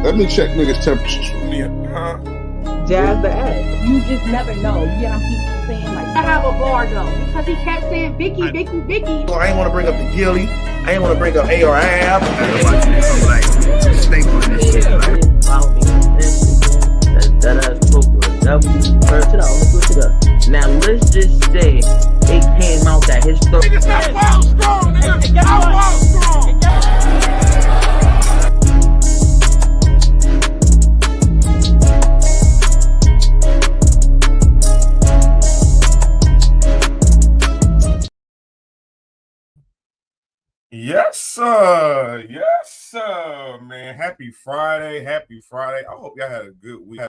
Let me check niggas' temperatures for me. Jazz the ass. You just never know. You get what I'm saying? Like, I have a bar though because he kept saying Vicky. So I ain't want to bring up the Gilly. I ain't want to bring up ARAB. Like, stay on this shit. Like, now let's just say it came out that his story. Nigga, stop wild strong, nigga. I'm wild strong. Yes, sir. Yes, sir, man. Happy Friday. Happy Friday. I hope y'all had a good week.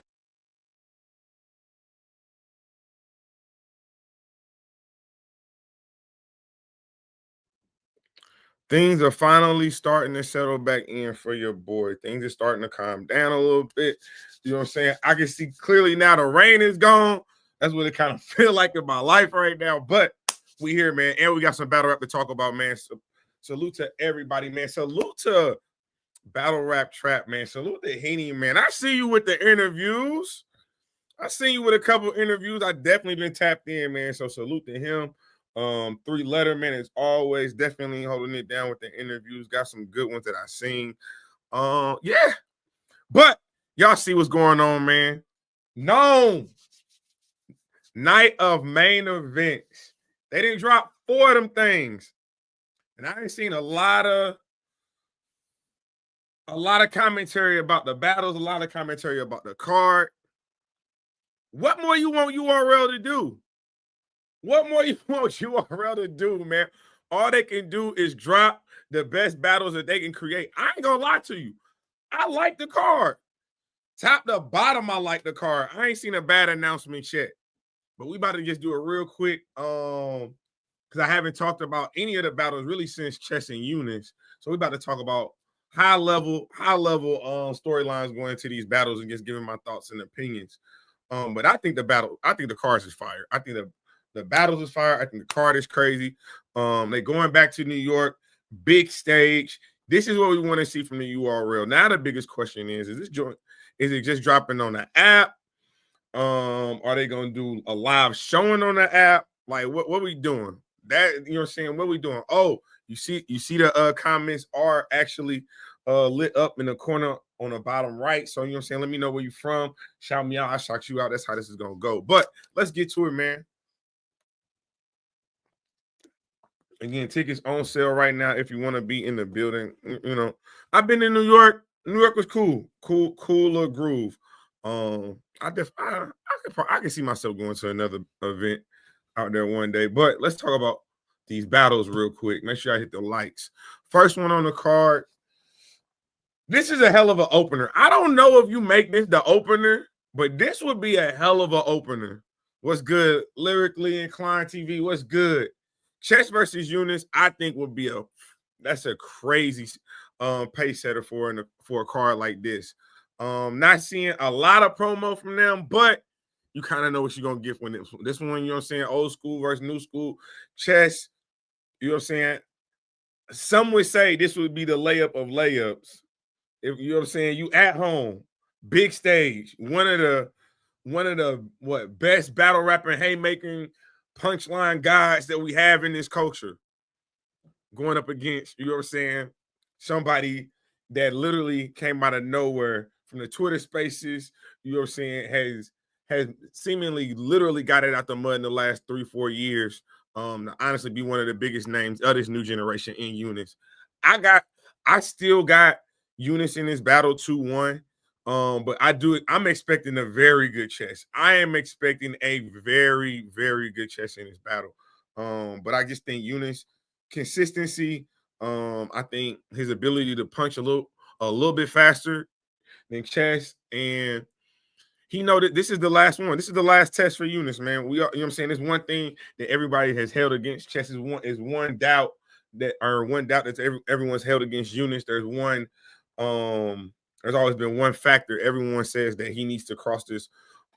Things are finally starting to settle back in for your boy. Things are starting to calm down a little bit. You know what I'm saying? I can see clearly now the rain is gone. That's what it kind of feel like in my life right now. But we here, man. And we got some battle rap to talk about, man. So, salute to everybody, man. Salute to Battle Rap Trap, man. Salute to Henny, man. I see you with the interviews. I seen you with a couple interviews. I definitely been tapped in, man. So salute to him. 3 Letterman is always definitely holding it down with the interviews. Got some good ones that I seen. Yeah. But y'all see what's going on, man. NOME. Night of main events. They didn't drop 4 of them things. And I ain't seen a lot of commentary about the battles, a lot of commentary about the card. What more you want URL to do? What more you want URL to do, man? All they can do is drop the best battles that they can create. I ain't gonna lie to you. I like the card. Top to bottom, I like the card. I ain't seen a bad announcement yet. But we about to just do it real quick. Because I haven't talked about any of the battles really since Chess and Eunice. So we about to talk about high level storylines going into these battles and just giving my thoughts and opinions. But I think the cards is fire. I think the battles is fire. I think the card is crazy. They going back to New York, big stage. This is what we want to see from the URL. Now the biggest question is it just dropping on the app? Are they gonna do a live showing on the app? Like what we doing? That, you know what I'm saying? What we doing? Oh, you see the comments are actually lit up in the corner on the bottom right. So, you know what I'm saying? Let me know where you from. Shout me out. I shout you out. That's how this is gonna go. But let's get to it, man. Again, tickets on sale right now if you want to be in the building. You know, I've been in New York. New York was cool little groove. I can see myself going to another event out there one day. But let's talk about these battles real quick. Make sure I hit the likes. First one on the card. This is a hell of an opener. I don't know if you make this the opener, but this would be a hell of an opener. What's good? Lyrically Inclined TV. What's good? Chess versus Eunice, I think would be that's a crazy pace setter for a card like this. Not seeing a lot of promo from them, but you kind of know what you're gonna get when this one, you know what I'm saying? Old school versus new school. Chess, you know what I'm saying? Some would say this would be the layup of layups. If you know what I'm saying, you at home, big stage, one of the best battle rapping, haymaking, punchline guys that we have in this culture, going up against, you know what I'm saying, somebody that literally came out of nowhere from the Twitter spaces, you know what I'm saying, has seemingly literally got it out the mud in the last 3-4 years. To honestly be one of the biggest names of this new generation in Eunice. I still got Eunice in this battle 2-1. But I'm expecting a very good Chess. I am expecting a very, very good Chess in this battle. But I just think Eunice consistency, I think his ability to punch a little bit faster than Chess, and he know that this is the last one. This is the last test for Eunice, man. We are, you know what I'm saying? There's one thing that everybody has held against Chess is one doubt that everyone's held against Eunice. There's always been one factor. Everyone says that he needs to cross this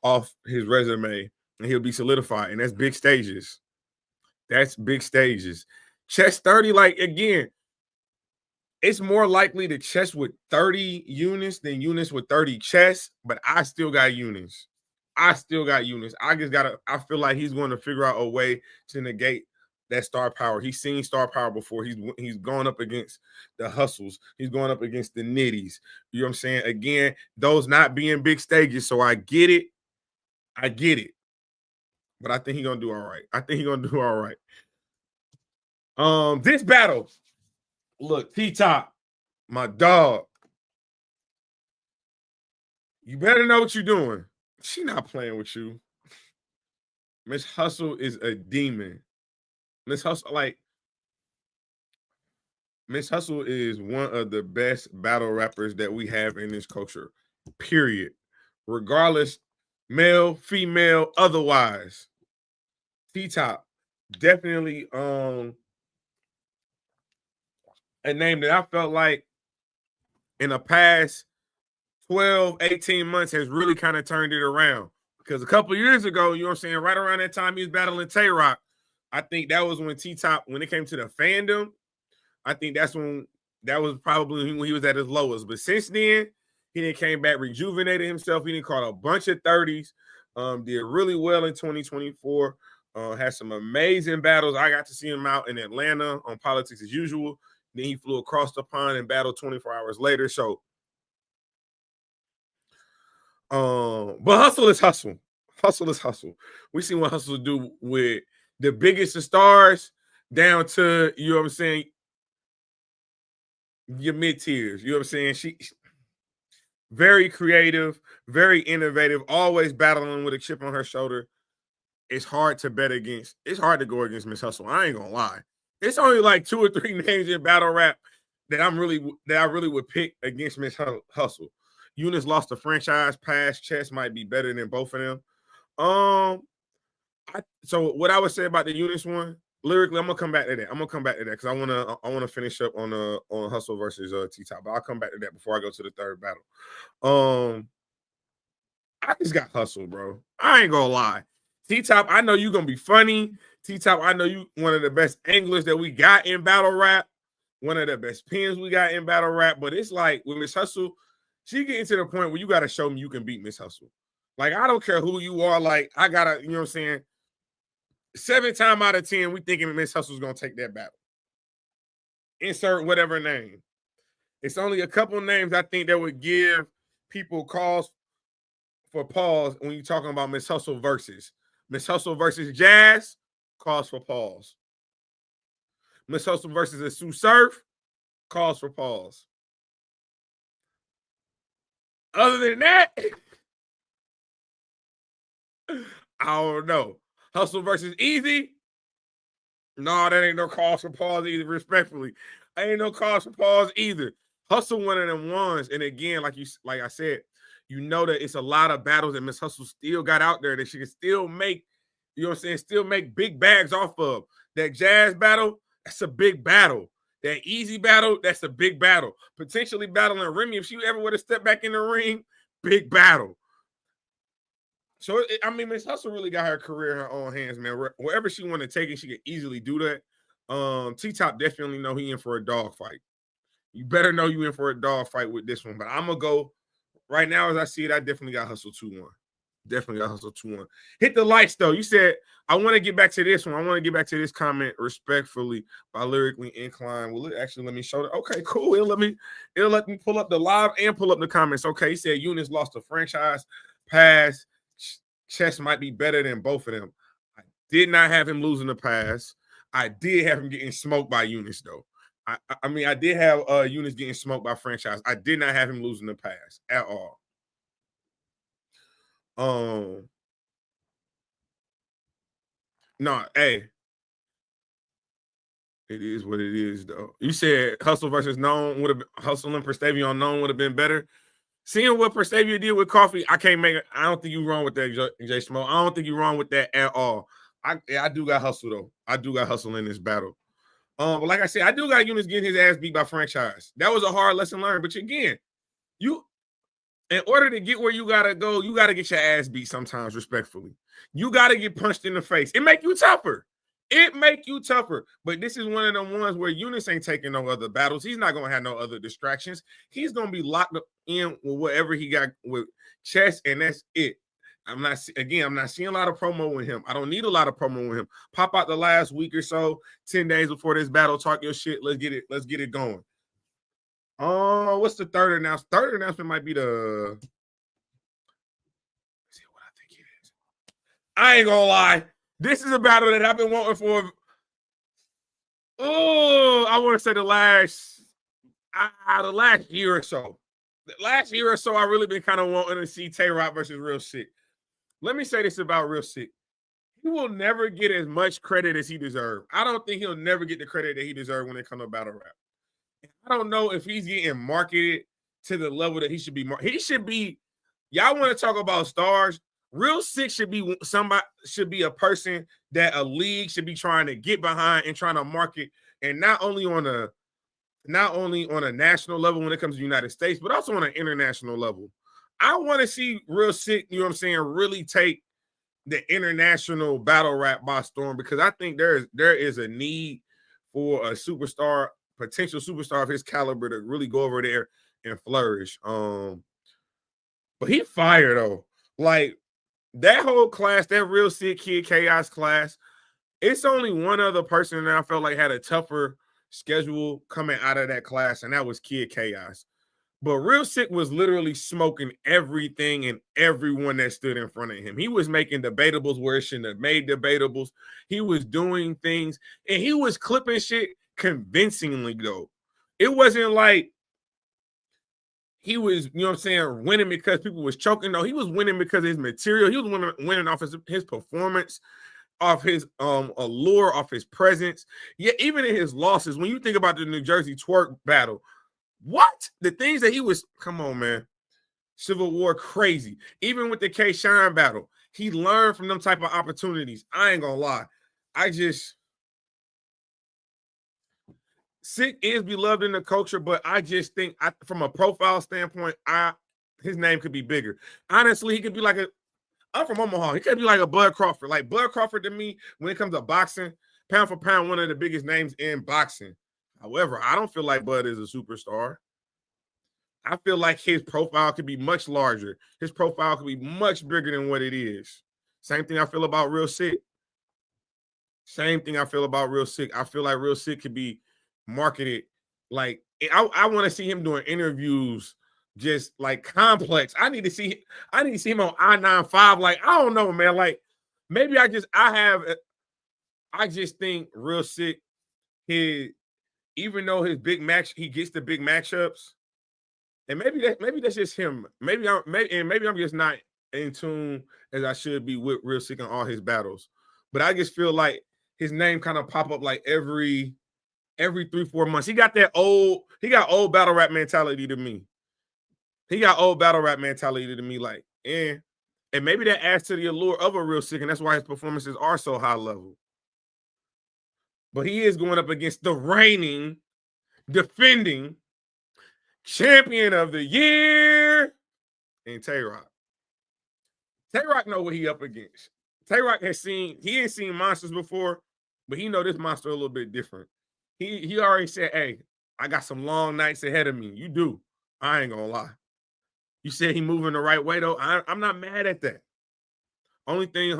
off his resume and he'll be solidified. And that's big stages. That's big stages. Chess 30, like, again, it's more likely to chess with 30 units than units with 30 chess, but I still got units. I still got units. I feel like he's going to figure out a way to negate that star power. He's seen star power before. He's gone up against the hustles. He's going up against the nitties. You know what I'm saying? Again, those not being big stages. So I get it. I get it. But I think he's gonna do all right. I think he's gonna do all right. This battle. Look, T-Top, my dog. You better know what you're doing. She not playing with you. Miss Hustle is a demon. Miss Hustle is one of the best battle rappers that we have in this culture, period. Regardless, male, female, otherwise. T-Top, definitely a name that I felt like in the past 12, 18 months has really kind of turned it around. Because a couple years ago, you know what I'm saying, right around that time he was battling Tay-Rock, I think that was when T-Top, when it came to the fandom, I think that was probably when he was at his lowest. But since then, he didn't came back, rejuvenated himself. He didn't caught a bunch of 30s, did really well in 2024, had some amazing battles. I got to see him out in Atlanta on Politics as Usual. Then he flew across the pond and battled 24 hours later. So, but hustle is hustle. Hustle is hustle. We see what hustle do with the biggest of stars down to, you know what I'm saying, your mid-tiers. You know what I'm saying? She very creative, very innovative, always battling with a chip on her shoulder. It's hard to bet against. It's hard to go against Miss Hustle. I ain't gonna lie. It's only like 2 or 3 names in battle rap that I really would pick against Miss Hustle. Eunice lost the franchise pass. Chess might be better than both of them. So what I would say about the Eunice one, lyrically, I'm gonna come back to that. Because I wanna finish up on Hustle versus T-Top. But I'll come back to that before I go to the third battle. I just got Hustle, bro. I ain't gonna lie. T-Top, I know you're gonna be funny. T-Top, I know you one of the best anglers that we got in battle rap, one of the best pins we got in battle rap. But it's like with Miss Hustle, she getting to the point where you gotta show me you can beat Miss Hustle. Like, I don't care who you are. Like, I gotta, you know what I'm saying? 7 times out of 10, we thinking Miss Hustle's gonna take that battle. Insert whatever name. It's only a couple names I think that would give people cause for pause when you're talking about Miss Hustle versus. Miss Hustle versus Jazz, cause for pause. Miss Hustle versus a Sue Surf, cause for pause. Other than that, I don't know. Hustle versus Easy, no, that ain't no cause for pause either, respectfully. Ain't no cause for pause either. Hustle one of them ones. And again, like I said, you know that it's a lot of battles that Miss Hustle still got out there that she can still make, you know what I'm saying, still make big bags off of. That Jazz battle, that's a big battle. That Easy battle, that's a big battle. Potentially battling Remy, if she ever would have stepped back in the ring, big battle. So, I mean, Miss Hustle really got her career in her own hands, man. Wherever she want to take it, she can easily do that. T-Top definitely know he in for a dog fight. You better know you in for a dog fight with this one. But I'm going to go right now as I see it, I definitely got Hustle 2-1. Definitely got Hustle 2-1. Hit the lights, though. You said, I want to get back to this one. I want to get back to this comment respectfully by Lyrically Inclined. Well, actually, let me show that. Okay, cool. It'll let me pull up the live and pull up the comments. Okay, he said Eunice lost the franchise pass. Chess might be better than both of them. I did not have him losing the pass. I did have him getting smoked by Eunice, though. I mean, I did have Eunice getting smoked by franchise. I did not have him losing the pass at all. No, hey. It is what it is, though. You said Hustle versus NOME would have been Hustle and Prestavia on NOME would have been better. Seeing what Prestavia did with Coffee, I can't make it. I don't think you're wrong with that, J Smoke. I don't think you're wrong with that at all. I do got Hustle, though. I do got Hustle in this battle. But like I said, I do got Eunice getting his ass beat by franchise. That was a hard lesson learned. But again, in order to get where you gotta go, you gotta get your ass beat sometimes, respectfully. You gotta get punched in the face. It make you tougher. It make you tougher. But this is one of them ones where Eunice ain't taking no other battles. He's not gonna have no other distractions. He's gonna be locked up in with whatever he got with chess, and that's it. I'm not seeing a lot of promo with him. I don't need a lot of promo with him. Pop out the last week or so, 10 days before this battle, talk your shit. Let's get it going. Oh, what's the third announcement? Third announcement might be the. Let's see what I think it is. I ain't gonna lie. This is a battle that I've been wanting for. Oh, I want to say the last year or so. The last year or so, I really been kind of wanting to see Tay-Rock versus Real Sick. Let me say this about Real Sick. He will never get as much credit as he deserves. I don't think he'll never get the credit that he deserves when it comes to battle rap. I don't know if he's getting marketed to the level that he should be. He should be. Y'all want to talk about stars? Real Sick should be a person that a league should be trying to get behind and trying to market, and not only on a national level when it comes to the United States, but also on an international level. I want to see Real Sick, you know what I'm saying, really take the international battle rap by storm, because I think there is a need for a superstar, potential superstar of his caliber to really go over there and flourish. But he fired though. Like that whole class, that Real Sick Kid Chaos class, it's only one other person that I felt like had a tougher schedule coming out of that class, and that was Kid Chaos. But Real Sick was literally smoking everything and everyone that stood in front of him. He was making debatables where it shouldn't have made debatables. He was doing things, and he was clipping shit convincingly, though. It wasn't like he was, you know what I'm saying, winning because people was choking. No, he was winning because of his material. He was winning off his performance, off his allure, off his presence. Yeah, even in his losses, when you think about the New Jersey twerk battle, what? The things that he was, come on, man. Civil War crazy. Even with the K-Shine battle, he learned from them type of opportunities. I ain't gonna lie. Sick is beloved in the culture, but I just think from a profile standpoint, his name could be bigger. Honestly, he could be like I'm from Omaha. He could be like a Bud Crawford. Like Bud Crawford to me, when it comes to boxing, pound for pound, one of the biggest names in boxing. However, I don't feel like Bud is a superstar. I feel like his profile could be much larger. His profile could be much bigger than what it is. Same thing I feel about Real Sick. I feel like Real Sick could be marketed like I want to see him doing interviews just like complex. I need to see him on I-95. Like, I don't know, man. Like, maybe I just think Real Sick, even though his big match, he gets the big matchups, and maybe that's just him. Maybe I'm just not in tune as I should be with Real Sick in all his battles. But I just feel like his name kind of pop up like every 3-4 months. He got old battle rap mentality to me. Like, and maybe that adds to the allure of a Real Sick, and that's why his performances are so high level. But he is going up against the reigning, defending champion of the year and Tay-Rock. Tay-Rock know what he up against. Tay-Rock ain't seen monsters before, but he know this monster a little bit different. He already said, hey, I got some long nights ahead of me. You do. I ain't gonna lie. You said he moving the right way, though. I'm not mad at that. Only thing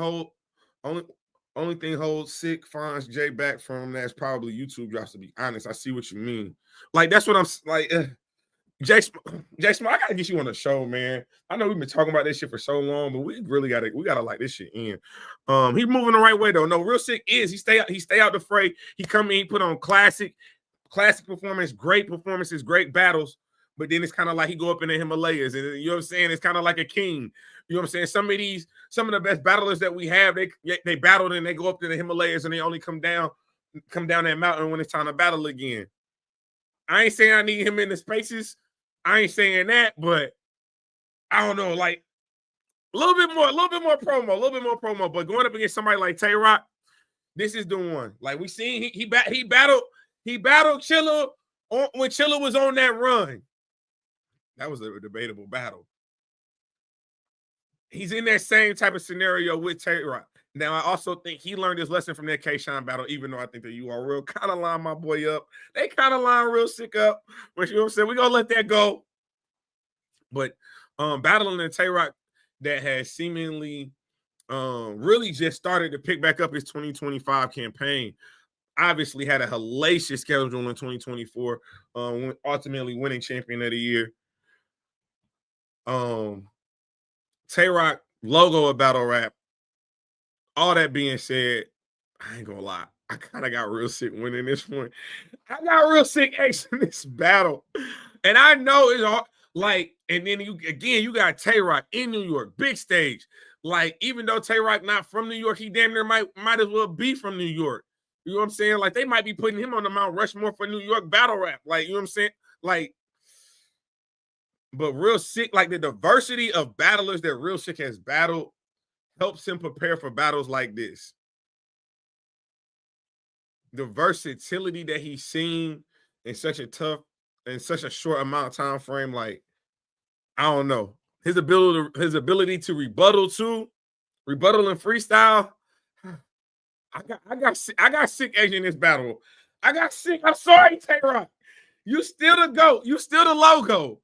holds Sick finds Jay back from that's probably YouTube drops, to be honest. I see what you mean. Like, that's what I'm like. Jay Smart, I gotta get you on the show, man. I know we've been talking about this shit for so long, but we gotta like this shit in. He's moving the right way though. No, Real Sick he stay out the fray. He come in, he put on classic performance, great performances, great battles. But then it's kind of like he go up in the Himalayas, and you know what I'm saying? It's kind of like a king. You know what I'm saying? Some of the best battlers that we have, they battled and they go up to the Himalayas and they only come down that mountain when it's time to battle again. I ain't saying I need him in the spaces. I ain't saying that, but I don't know, like a little bit more promo. But going up against somebody like Tay-Rock, this is the one. Like we seen, he battled Chilla when Chilla was on that run. That was a debatable battle. He's in that same type of scenario with Tay-Rock. Now, I also think he learned his lesson from that K-Shine battle, even though I think that URL kind of lined my boy up. They kind of line real sick up. But you know what I'm saying? We're going to let that go. But battling in Tay-Rock that has seemingly really just started to pick back up his 2025 campaign. Obviously had a hellacious schedule in 2024, ultimately winning champion of the year. Tay-Rock logo of battle rap. All that being said, I ain't gonna lie. I kind of got real sick winning this one. I got real sick in this battle. And I know it's all like, and then you got Tay-Rock in New York, big stage. Like, even though Tay-Rock not from New York, he damn near might as well be from New York. You know what I'm saying? Like, they might be putting him on the Mount Rushmore for New York battle rap. Like, you know what I'm saying? Like, but Real Sick, like the diversity of battlers that Real Sick has battled helps him prepare for battles like this. The versatility that he's seen in such a short amount of time frame, like, I don't know. His ability to rebuttal and freestyle. I got sick edge in this battle. I got sick. I'm sorry, Tay-Rock. You still the GOAT. You still the logo.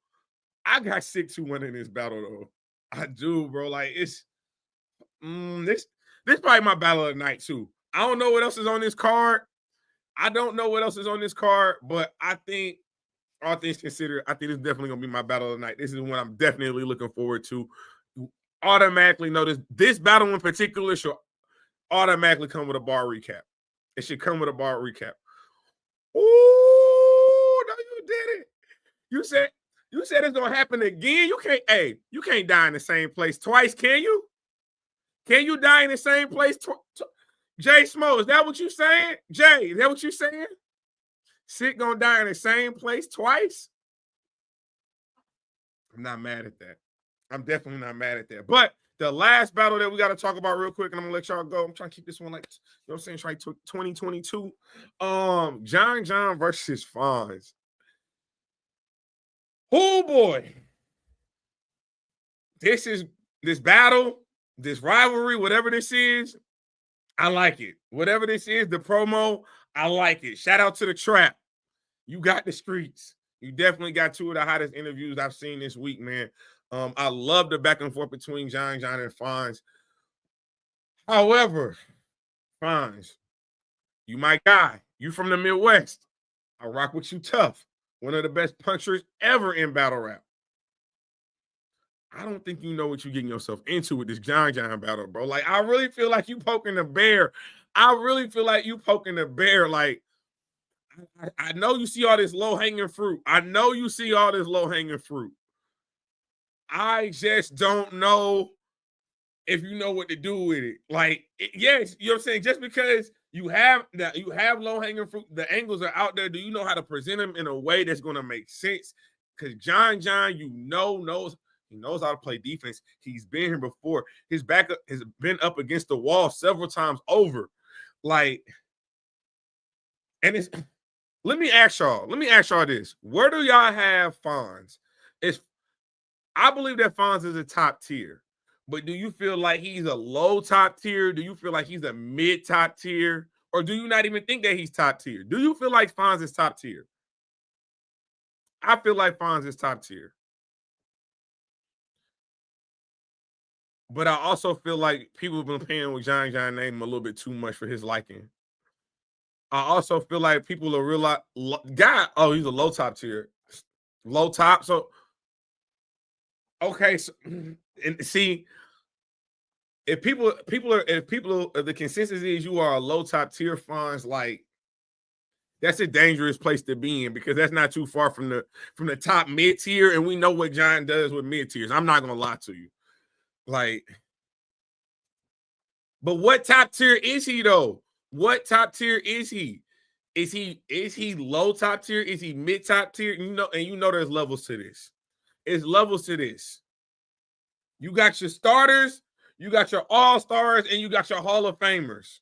I got sick 2-1 in this battle, though. I do, bro. Like, it's this probably my battle of the night, too. I don't know what else is on this card. But I think, all things considered, I think it's definitely going to be my battle of the night. This is one I'm definitely looking forward to. You automatically notice this battle in particular should automatically come with a bar recap. It should come with a bar recap. Ooh, no, you did it. You said it's gonna happen again. You can't die in the same place twice, can you? Can you die in the same place Jay Smo, is that what you saying? Jay, is that what you saying? Sick gonna die in the same place twice? I'm not mad at that. I'm definitely not mad at that. But the last battle that we got to talk about real quick, and I'm gonna let y'all go. I'm trying to keep this one like, you know what I'm saying, try 2022. John versus Fonz. Oh boy. This battle, this rivalry, whatever this is, I like it. Whatever this is, the promo, I like it. Shout out to the Trap. You got the streets. You definitely got two of the hottest interviews I've seen this week, man. I love the back and forth between John and Fonz. However, Fonz, you my guy. You from the Midwest. I rock with you tough. One of the best punchers ever in battle rap. I don't think you know what you're getting yourself into with this John battle, bro. Like, I really feel like you poking the bear. Like, I know you see all this low-hanging fruit. I just don't know if you know what to do with it. Like, yes, you know what I'm saying? Just because you have low-hanging fruit, the angles are out there. Do you know how to present them in a way that's going to make sense? Because John, knows how to play defense. He's been here before. His back has been up against the wall several times over. Like, and it's let me ask y'all this. Where do y'all have Fonz? I believe that Fonz is a top tier, but do you feel like he's a low top tier? Do you feel like he's a mid top tier? Or do you not even think that he's top tier? Do you feel like Fonz is top tier? I feel like Fonz is top tier. But I also feel like people have been paying with John name a little bit too much for his liking. I also feel like people are he's a low top tier. Low top. So, okay. So, and see, if the consensus is you are a low top tier, Fonz, like, that's a dangerous place to be in because that's not too far from the top mid tier. And we know what John does with mid tiers. I'm not going to lie to you. Like, but what top tier is he though? What top tier is he? Is he low top tier? Is he mid top tier? You know there's levels to this. It's levels to this. You got your starters, you got your all-stars, and you got your Hall of Famers.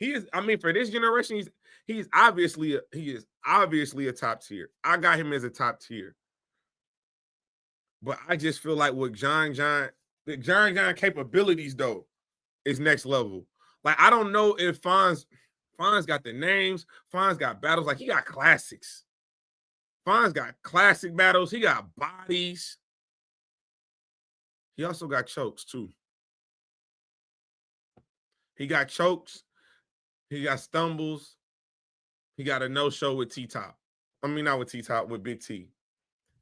For this generation, he is obviously a top tier. I got him as a top tier. But I just feel like with John capabilities, though, is next level. Like, I don't know if Fonz got the names. Fonz got battles. Like, he got classics. Fonz got classic battles. He got bodies. He also got chokes, too. He got chokes. He got stumbles. He got a no-show with T-Top. I mean, not with T-Top, with Big T.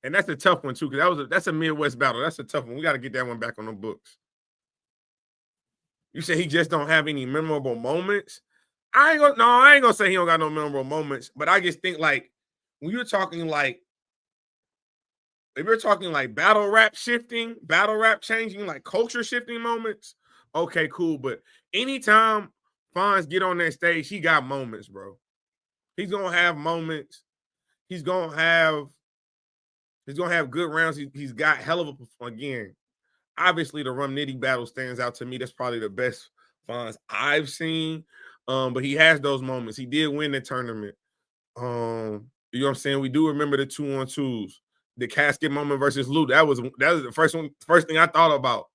And that's a tough one, too, because that's a Midwest battle. That's a tough one. We got to get that one back on the books. You say he just don't have any memorable moments? I ain't gonna say he don't got no memorable moments, but I just think, like, when you're talking, like, if you're talking, like, battle rap shifting, battle rap changing, like, culture shifting moments, okay, cool. But anytime Fonz get on that stage, he got moments, bro. He's gonna have moments. He's gonna have good rounds. He's got hell of a, again, obviously the Rum Nitty battle stands out to me. That's probably the best Fonz I've seen. But he has those moments. He did win the tournament. You know what I'm saying? We do remember the 2-on-2s. The casket moment versus Lou. That was the first thing I thought about.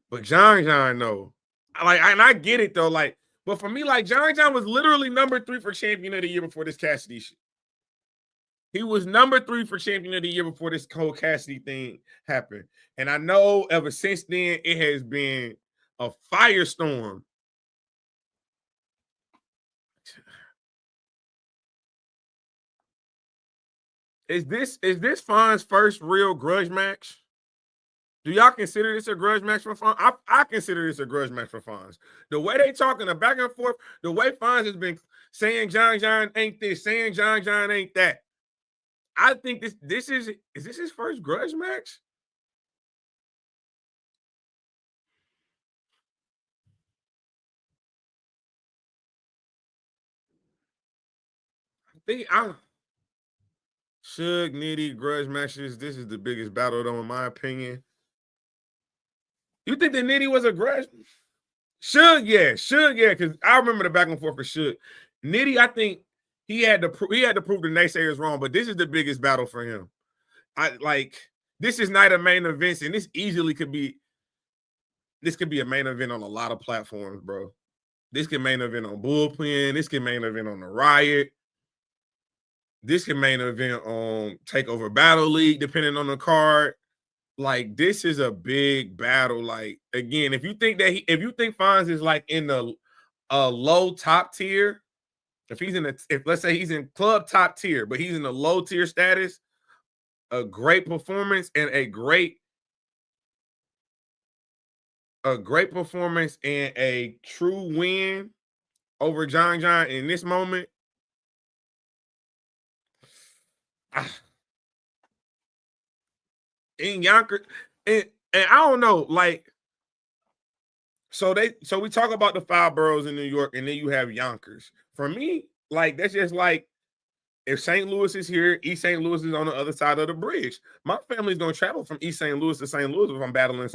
But John, though. I get it though. Like, but for me, like, John was literally number 3 for champion of the year before this Cassidy shit. He was number 3 for champion of the year before this whole Cassidy thing happened. And I know ever since then, it has been a firestorm. Is this Fonz's first real grudge match? Do y'all consider this a grudge match for Fonz? I consider this a grudge match for Fonz. The way they talking, the back and forth, the way Fonz has been saying John ain't this, saying John ain't that. I think this is this his first grudge match? Suge Nitty grudge matches. This is the biggest battle, though, in my opinion. You think that Nitty was a grudge? Suge, yeah, because I remember the back and forth for Suge. Nitty, I think he had to prove the naysayers wrong, but this is the biggest battle for him. This is not a main event, and this easily could be a main event on a lot of platforms, bro. This can main event on Bullpen. This can main event on the Riot. This can main event on Takeover Battle League, depending on the card. Like, this is a big battle. Like, again, if you think Fonz is like in the low top tier, if let's say he's in club top tier, but he's in the low tier status, a great performance and a great performance and a true win over John in this moment. In Yonkers, and I don't know, like, so we talk about the 5 boroughs in New York, and then you have Yonkers. For me, like, that's just like, if St. Louis is here, East St. Louis is on the other side of the bridge. My family's gonna travel from East St. Louis to St. Louis if I'm battling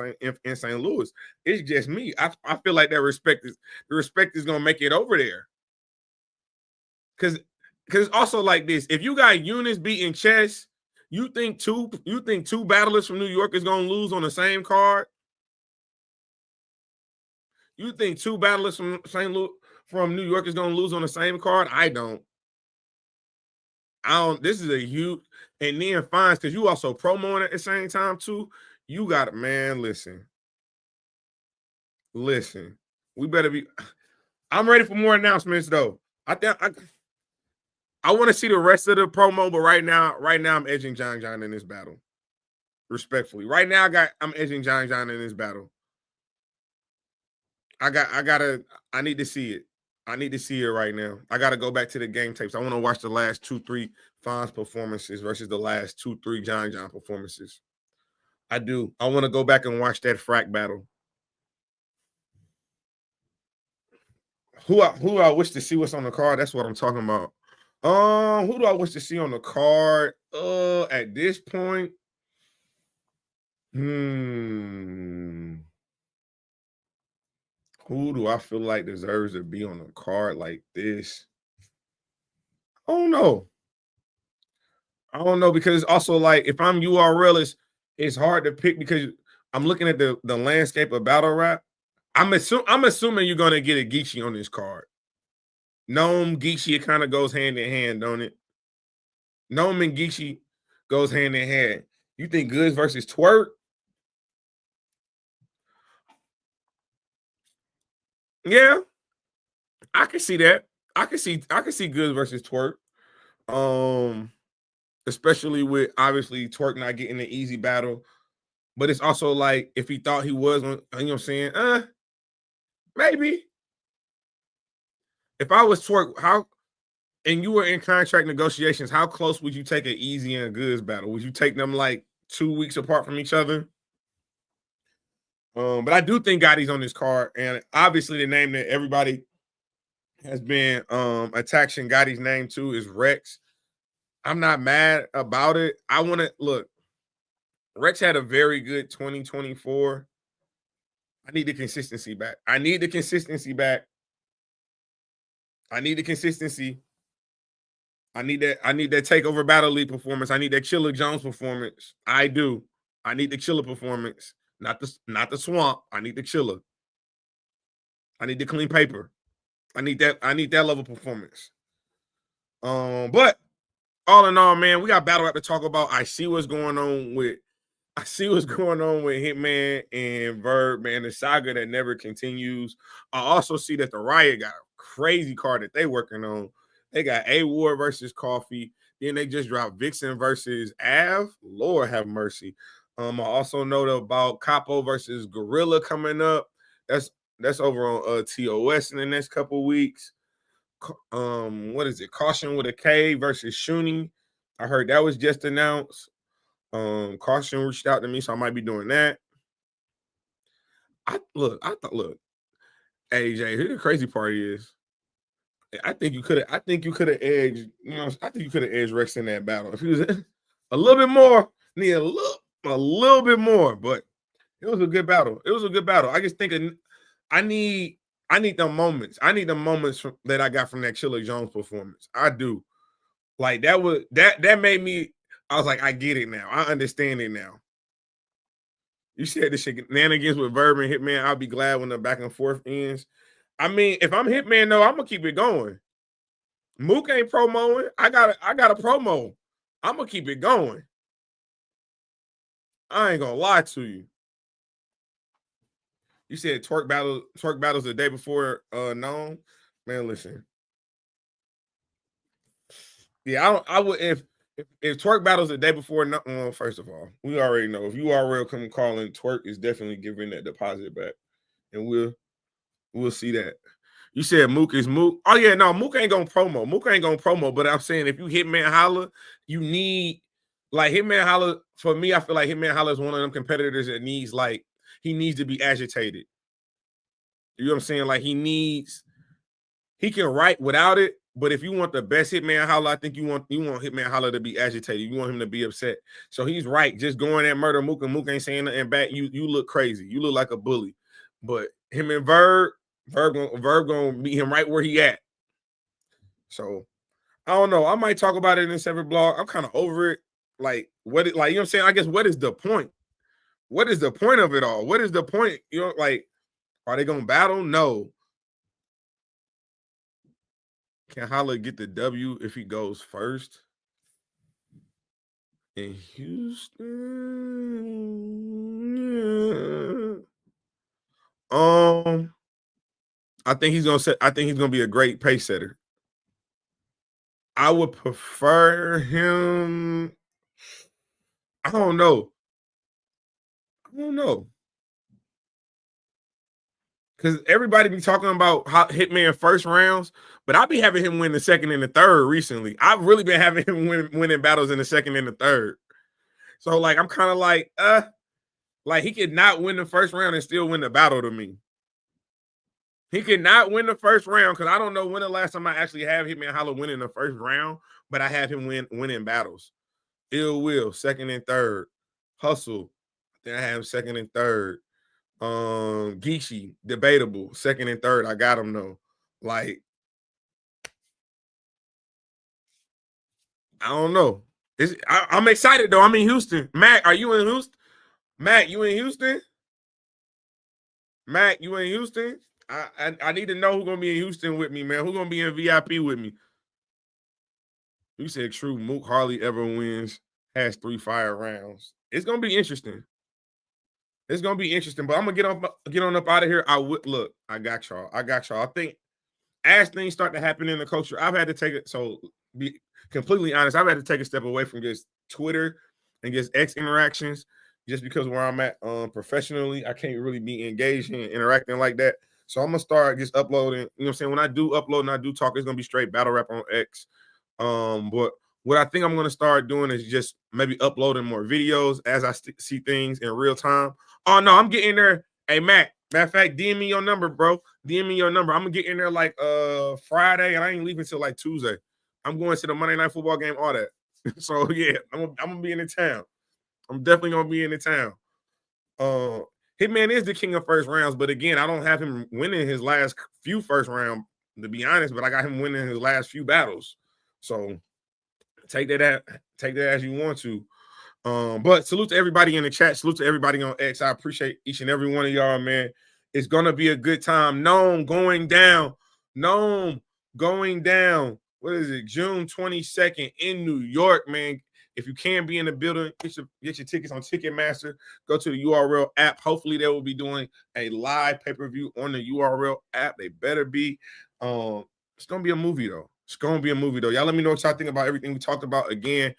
in St. Louis. It's just me. I feel like the respect is gonna make it over there. Because it's also like this: if you got Eunice beating Chess, you think two battlers from New York is gonna lose on the same card? You think 2 battlers from New York is gonna lose on the same card? I don't. This is a huge, and then Fonz, because you also promoting at the same time too. You got, man, listen. We better be. I'm ready for more announcements though. I want to see the rest of the promo, but right now I'm edging John in this battle. Respectfully. Right now I'm edging John in this battle. I need to see it. I need to see it right now. I got to go back to the game tapes. I want to watch the last 2-3 Fonz performances versus the last 2-3 John performances. I do. I want to go back and watch that frack battle. Who I wish to see what's on the card? That's what I'm talking about. Who do I wish to see on the card? At this point, who do I feel like deserves to be on a card like this? I don't know. Because it's also like, if I'm URL, it's hard to pick because I'm looking at the landscape of battle rap. I'm assuming you're gonna get a Geechee on this card. Nome, Geechee, it kind of goes hand in hand, don't it? Nome and Geechee goes hand in hand. You think Goods versus Twerk? Yeah, I can see that. I can see Goods versus Twerk. Especially with obviously Twerk not getting an easy battle. But it's also like if he thought he was, you know what I'm saying? Maybe. If I was Twerk, how and you were in contract negotiations, how close would you take an easy and a Goods battle? Would you take them like 2 weeks apart from each other? But I do think Gotti's on this card, and obviously the name that everybody has been attaching Gotti's name to is Rex. I'm not mad about it. I want to look. Rex had a very good 2024. I need the consistency back. I need the consistency back. I need the consistency. I need that takeover battle league performance. I need that Chilla Jones performance. I do. I need the Chilla performance, not the swamp. I need the Chilla. I need the clean paper. I need that level of performance. But all in all, man, we got battle rap to talk about. I see what's going on with Hitman and Verb, man. The saga that never continues. I also see that the Riot got a crazy card that they working on. They got A War versus Coffee. Then they just dropped Vixen versus Av. Lord have mercy. I also know about Capo versus Gorilla coming up. That's over on TOS in the next couple weeks. What is it? Caution with a K versus Shuni. I heard that was just announced. Caution reached out to me, so I might be doing that. Look, AJ, here the crazy part is, I think you could have edged, I think you could have edged Rex in that battle. If he was a little bit more, need a little bit more, but it was a good battle. I just think I need the moments. I need the moments that I got from that Chilla Jones performance. I do. Like that made me, I was like, I get it now. I understand it now. You said the shenanigans with Verb and Hitman. I'll be glad when the back and forth ends. I mean, if I'm Hitman, though, I'm gonna keep it going. Mook ain't promoing. I got a promo. I'm gonna keep it going. I ain't gonna lie to you. You said twerk battles the day before NOME. Man, listen. Yeah, I would if twerk battles the day before. Well, first of all, we already know if URL come calling, twerk is definitely giving that deposit back, and we'll see that. You said Mook is Mook. Oh yeah, no, Mook ain't gonna promo. But I'm saying if you Hitman Holla, you need like Hitman Holla. For me, I feel like Hitman Holla is one of them competitors that needs he needs to be agitated. You know what I'm saying? Like he can write without it. But if you want the best Hitman Holla, I think you want Hitman Holla to be agitated. You want him to be upset. So he's right. Just going at murder Mook and Mook ain't saying nothing back. You look crazy. You look like a bully. But him and Verb gonna meet him right where he at. So I don't know. I might talk about it in a separate blog. I'm kind of over it. Like you know what I'm saying? I guess what is the point? What is the point of it all? What is the point? You know, like, are they gonna battle? No. Can Holla get the W if he goes first? In Houston. I think he's gonna be a great pace setter. I would prefer him. I don't know. Because everybody be talking about Hitman first rounds, but I be having him win the second and the third recently. I've really been having him winning battles in the second and the third. So, like, I'm kind of like he could not win the first round and still win the battle to me. He could not win the first round because I don't know when the last time I actually have Hitman Holla winning the first round, but I have him winning battles. Ill Will, second and third. Hustle, then I have him second and third. Geechee, debatable, second and third. I got him though. Like, I don't know. I'm excited though. I'm in Houston. Mac, are you in Houston? Matt, you in Houston? Matt, you in Houston? I need to know who's gonna be in Houston with me, man. Who's gonna be in VIP with me? You said true. Mook hardly ever wins. Has 3 fire rounds. It's gonna be interesting. It's gonna be interesting. But I'm gonna get on up out of here. I would look. I got y'all. I think as things start to happen in the culture, I've had to take it. So be completely honest, I've had to take a step away from just Twitter and just X interactions, just because where I'm at professionally, I can't really be engaged and interacting like that. So I'm gonna start just uploading. You know what I'm saying? When I do upload and I do talk, it's gonna be straight battle rap on X. But what I think I'm gonna start doing is just maybe uploading more videos as I see things in real time. Oh no, I'm getting there. Hey Matt, matter of fact, DM me your number, bro. DM me your number. I'm gonna get in there like Friday, and I ain't leaving until like Tuesday. I'm going to the Monday Night Football game, all that. So yeah, I'm gonna be in the town. I'm definitely gonna be in the town. Hitman is the king of first rounds, but again, I don't have him winning his last few first round, to be honest, but I got him winning his last few battles. So take that as you want to. But salute to everybody in the chat. Salute to everybody on X. I appreciate each and every one of y'all, man. It's gonna be a good time. NOME going down. NOME going down. What is it? June 22nd in New York, man. If you can be in the building, get your tickets on Ticketmaster. Go to the URL app. Hopefully, they will be doing a live pay-per-view on the URL app. They better be. It's gonna be a movie though. It's gonna be a movie though. Y'all let me know what y'all think about everything we talked about. Again,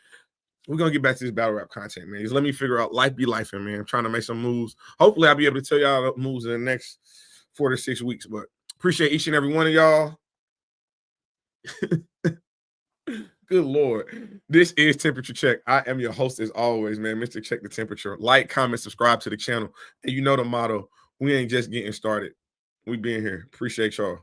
we're gonna get back to this battle rap content, man. Just let me figure out life be life, man. I'm trying to make some moves. Hopefully, I'll be able to tell y'all the moves in the next 4 to 6 weeks. But appreciate each and every one of y'all. Good Lord. This is Temperature Check. I am your host as always, man. Mr. Check the Temperature. Like, comment, subscribe to the channel. And you know the motto. We ain't just getting started. We being here. Appreciate y'all.